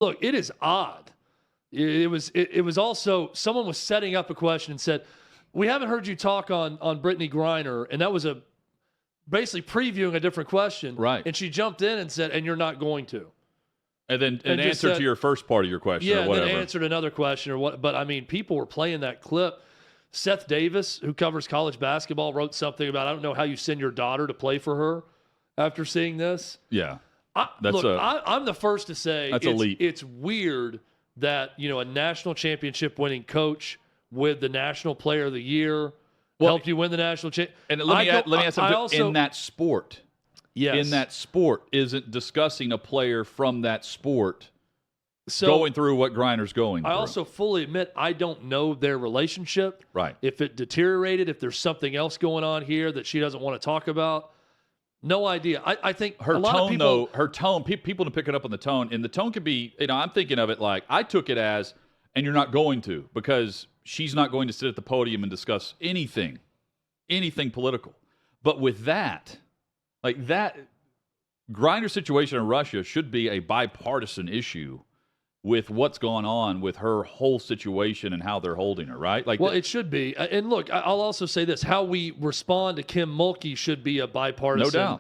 Look, it is odd. It was also someone was setting up a question and said, "We haven't heard you talk on Brittney Griner," and that was basically previewing a different question. Right. And she jumped in and said, "And you're not going to." And then And an just answer said- to your first part of your question Yeah, or and whatever. then answered another question or what. But I mean, people were playing that clip. Seth Davis, who covers college basketball, wrote something about, "I don't know how you send your daughter to play for her after seeing this." Yeah. I'm the first to say that's elite. It's weird that a national championship winning coach with the National Player of the Year helped you win the national championship. And let me add something. In that sport, yes, in that sport, isn't discussing a player from that sport going through what Griner's going through. I also fully admit I don't know their relationship. Right. If it deteriorated, if there's something else going on here that she doesn't want to talk about. No idea. I think her a lot tone, of people, her tone, people to pick it up on the tone, and the tone could be, I'm thinking of it like, I took it as, and you're not going to, because she's not going to sit at the podium and discuss anything political. But with that, like that, Griner situation in Russia should be a bipartisan issue with what's going on with her whole situation and how they're holding her, right? Like, well, it should be. And look, I'll also say this: how we respond to Kim Mulkey should be a bipartisan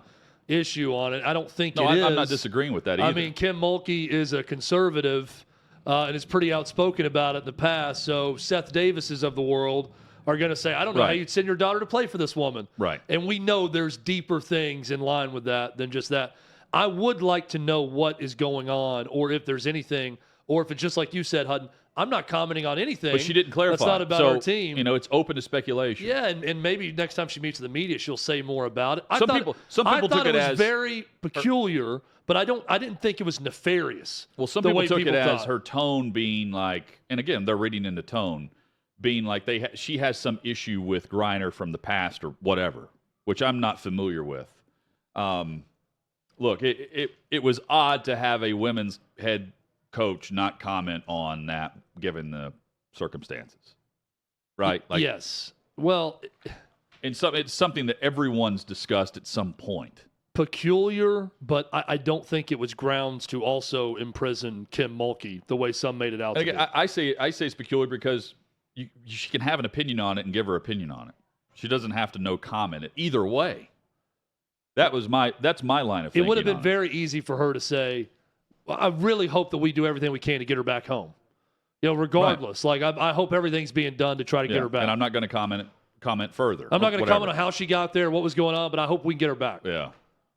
issue on it. I don't think it is. I'm not disagreeing with that either. I mean, Kim Mulkey is a conservative and is pretty outspoken about it in the past. So Seth Davises of the world are going to say, "I don't know how you'd send your daughter to play for this woman." Right. And we know there's deeper things in line with that than just that. I would like to know what is going on, or if there's anything. Or if it's just like you said, Hutton, I'm not commenting on anything. But she didn't clarify. That's not about our team. It's open to speculation. Yeah, and maybe next time she meets the media, she'll say more about it. Some people took it as very peculiar, but I didn't think it was nefarious. Well, some people took it as her tone being like, and again, they're reading into tone, being like she has some issue with Griner from the past or whatever, which I'm not familiar with. Look, it was odd to have a women's head coach not comment on that given the circumstances, right? Like, yes. Well, it's something that everyone's discussed at some point. Peculiar, but I don't think it was grounds to also imprison Kim Mulkey the way some made it out. Again, I say it's peculiar because she can have an opinion on it and give her opinion on it. She doesn't have to no comment it either way. That's my line of thinking. It would have been very easy for her to say, I really hope that we do everything we can to get her back home. Regardless. Right. Like, I hope everything's being done to try to get her back. And I'm not going to comment further. I'm not going to comment on how she got there, what was going on, but I hope we can get her back. Yeah.